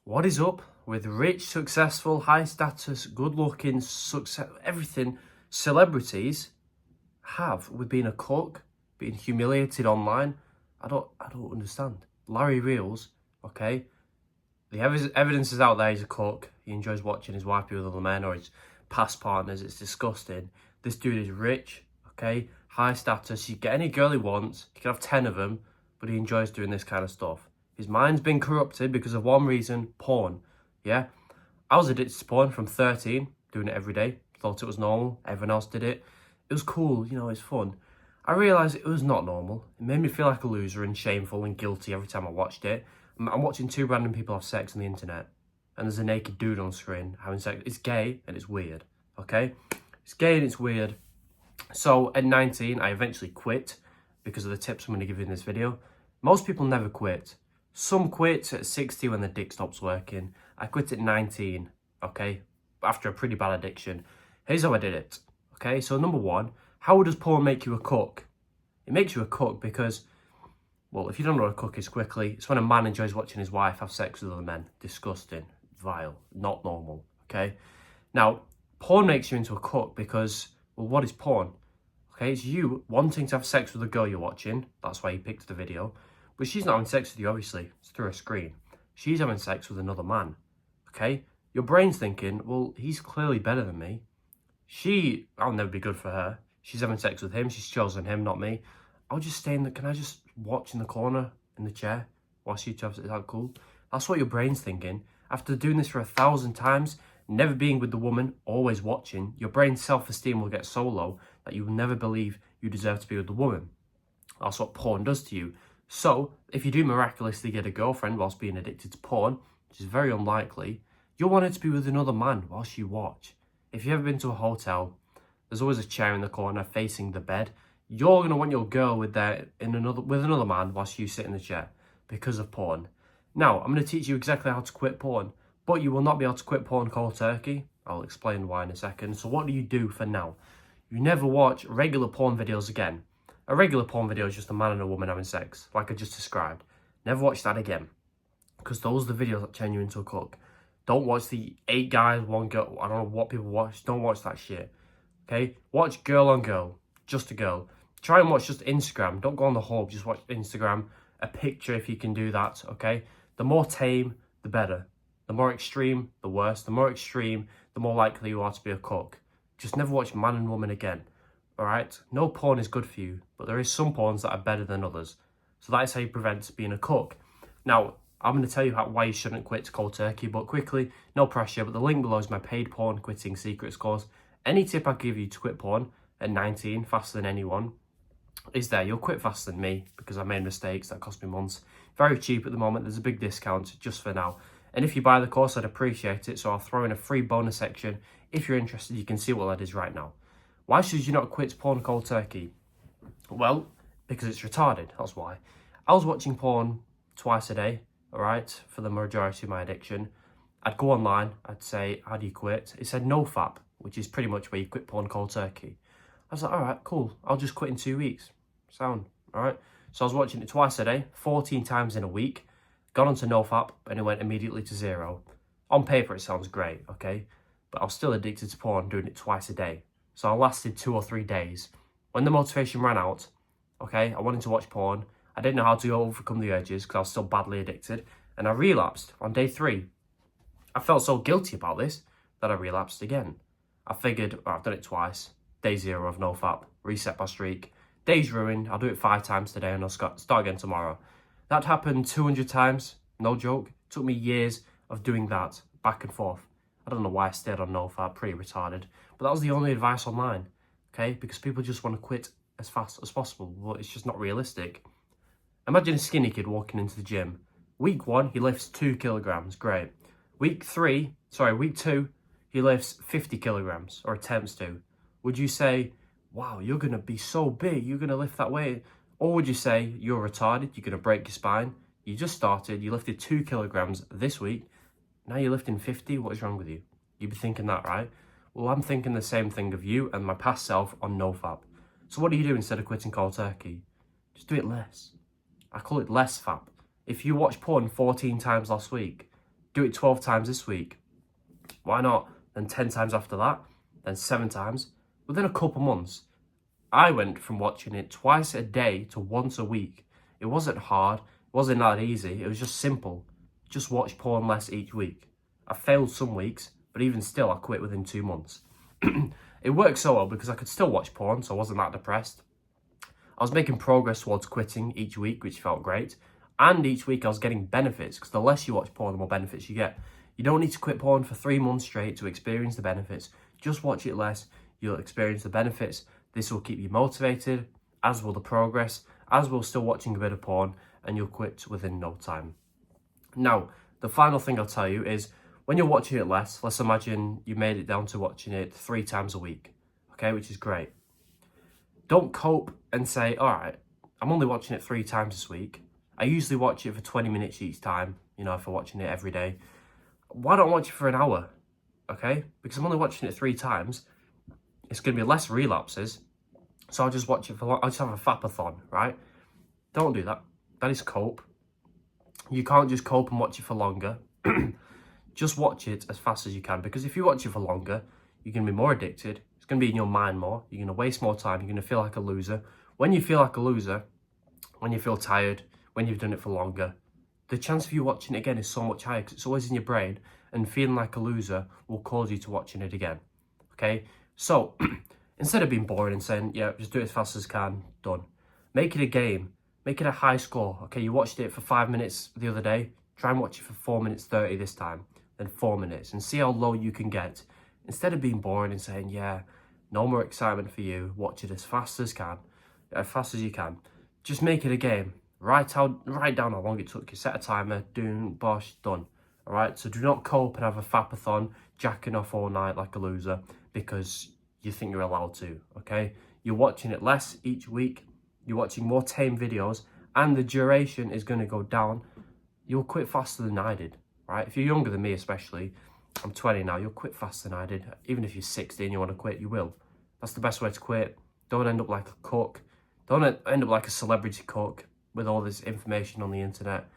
What is up with rich, successful, high status, good looking, success, everything celebrities have with being a cook, being humiliated online? I don't understand. Larry Reels, okay? The evidence is out there. He's a cook. He enjoys watching his wife be with other men or his past partners. It's disgusting. This dude is rich, okay? High status. You get any girl he wants. He can have 10 of them, but he enjoys doing this kind of stuff. His mind's been corrupted because of one reason: porn. Yeah? I was addicted to porn from 13, doing it every day. Thought it was normal. Everyone else did it. It was cool, it's fun. I realised it was not normal. It made me feel like a loser and shameful and guilty every time I watched it. I'm watching two random people have sex on the internet, and there's a naked dude on screen having sex. It's gay and it's weird, okay? It's gay and it's weird. So at 19, I eventually quit because of the tips I'm going to give you in this video. Most people never quit. Some quit at 60 when the dick stops working. I quit at 19, okay? After a pretty bad addiction. Here's how I did it, okay? So number one, how does porn make you a cook? It makes you a cook because, well, if you don't know what a cook is quickly, it's when a man enjoys watching his wife have sex with other men. Disgusting, vile, not normal, okay? Now, porn makes you into a cook because, well, what is porn? Okay, it's you wanting to have sex with the girl you're watching. That's why you picked the video. But she's not having sex with you, obviously. It's through a screen. She's having sex with another man, okay? Your brain's thinking, well, he's clearly better than me. I'll never be good for her. She's having sex with him. She's chosen him, not me. I'll just stay can I just watch in the corner, in the chair, whilst you two have sex? Is that cool? That's what your brain's thinking. After doing this for 1,000 times, never being with the woman, always watching, your brain's self-esteem will get so low that you will never believe you deserve to be with the woman. That's what porn does to you. So, if you do miraculously get a girlfriend whilst being addicted to porn, which is very unlikely, you'll want it to be with another man whilst you watch. If you've ever been to a hotel, there's always a chair in the corner facing the bed. You're going to want your girl with another man whilst you sit in the chair because of porn. Now, I'm going to teach you exactly how to quit porn, but you will not be able to quit porn cold turkey. I'll explain why in a second. So what do you do for now? You never watch regular porn videos again. A regular porn video is just a man and a woman having sex, like I just described. Never watch that again, because those are the videos that turn you into a cook. Don't watch the 8 guys, 1 girl. I don't know what people watch. Don't watch that shit, okay? Watch girl on girl, just a girl. Try and watch just Instagram. Don't go on the hub, just watch Instagram. A picture if you can do that, okay? The more tame, the better. The more extreme, the worse. The more extreme, the more likely you are to be a cook. Just never watch man and woman again. Alright, no porn is good for you, but there is some porns that are better than others. So that is how you prevent being a cook. Now, I'm going to tell you why you shouldn't quit cold turkey, but quickly, no pressure, but the link below is my paid porn quitting secrets course. Any tip I give you to quit porn at 19, faster than anyone, is there. You'll quit faster than me, because I made mistakes that cost me months. Very cheap at the moment, there's a big discount just for now. And if you buy the course, I'd appreciate it, so I'll throw in a free bonus section. If you're interested, you can see what that is right now. Why should you not quit porn cold turkey? Well, because it's retarded, that's why. I was watching porn twice a day, alright, for the majority of my addiction. I'd go online, I'd say, how do you quit? It said NoFap, which is pretty much where you quit porn cold turkey. I was like, alright, cool, I'll just quit in 2 weeks. Sound, alright? So I was watching it twice a day, 14 times in a week, got onto NoFap, and it went immediately to 0. On paper, it sounds great, okay? But I was still addicted to porn, doing it twice a day. So I lasted 2 or 3 days. When the motivation ran out, okay, I wanted to watch porn. I didn't know how to overcome the urges because I was still badly addicted. And I relapsed on day 3. I felt so guilty about this that I relapsed again. I figured, I've done it twice. Day 0 of NoFap, reset my streak. Day's ruined, I'll do it 5 times today and I'll start again tomorrow. That happened 200 times, no joke. It took me years of doing that, back and forth. I don't know why I stayed on NoFap, pretty retarded. But that was the only advice online, okay? Because people just want to quit as fast as possible. Well, it's just not realistic. Imagine a skinny kid walking into the gym. Week 1, he lifts 2 kilograms, great. Week 2, he lifts 50 kilograms, or attempts to. Would you say, wow, you're going to be so big, you're going to lift that weight? Or would you say, you're retarded, you're going to break your spine? You just started, you lifted 2 kilograms this week, now you're lifting 50, what is wrong with you? You'd be thinking that, right? Well, I'm thinking the same thing of you and my past self on NoFap. So what do you do instead of quitting cold turkey? Just do it less. I call it less fap. If you watch porn 14 times last week, Do it 12 times this week. Why not? Then 10 times after that, then 7 times. Within a couple months, I went from watching it twice a day to once a week. It wasn't hard, it wasn't that easy, it was just simple. Just watch porn less each week. I failed some weeks, but even still, I quit within 2 months. It worked so well because I could still watch porn, so I wasn't that depressed. I was making progress towards quitting each week, which felt great. And each week I was getting benefits, because the less you watch porn, the more benefits you get. You don't need to quit porn for 3 months straight to experience the benefits. Just watch it less, you'll experience the benefits. This will keep you motivated, as will the progress, as will still watching a bit of porn, and you'll quit within no time. Now, the final thing I'll tell you is, when you're watching it less, let's imagine you made it down to watching it 3 times a week, okay, which is great. Don't cope and say, all right, I'm only watching it 3 times this week. I usually watch it for 20 minutes each time, if I'm watching it every day. Why don't I watch it for an hour, okay? Because I'm only watching it 3 times. It's going to be less relapses. So I'll just watch it for long. I'll just have a fapathon, right? Don't do that. That is cope. You can't just cope and watch it for longer. Just watch it as fast as you can, because if you watch it for longer, you're going to be more addicted. It's going to be in your mind more. You're going to waste more time. You're going to feel like a loser. When you feel like a loser, when you feel tired, when you've done it for longer, the chance of you watching it again is so much higher because it's always in your brain, and feeling like a loser will cause you to watching it again. Okay? So, instead of being boring and saying, yeah, just do it as fast as I can, done. Make it a game. Make it a high score. Okay, you watched it for 5 minutes the other day. Try and watch it for 4 minutes 30 this time. Then 4 minutes. And see how low you can get. Instead of being boring and saying, yeah, no more excitement for you. Watch it as fast as you can. Just make it a game. Write down how long it took you. Set a timer. Bosh, done. Alright, so do not cope and have a fapathon, jacking off all night like a loser because you think you're allowed to, okay? You're watching it less each week. You're watching more tame videos, and the duration is going to go down. You'll quit faster than I did, right? If you're younger than me especially, I'm 20 now, you'll quit faster than I did. Even if you're 60 and you want to quit, you will. That's the best way to quit. Don't end up like a cook. Don't end up like a celebrity cook with all this information on the internet.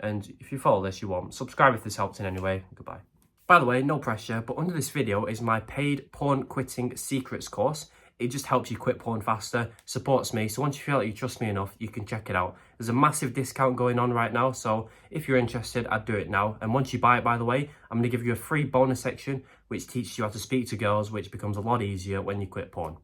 And if you follow this, you won't. Subscribe if this helped in any way. Goodbye. By the way, no pressure, but under this video is my paid porn quitting secrets course. It just helps you quit porn faster, supports me. So once you feel like you trust me enough, you can check it out. There's a massive discount going on right now. So if you're interested, I'd do it now. And once you buy it, by the way, I'm going to give you a free bonus section, which teaches you how to speak to girls, which becomes a lot easier when you quit porn.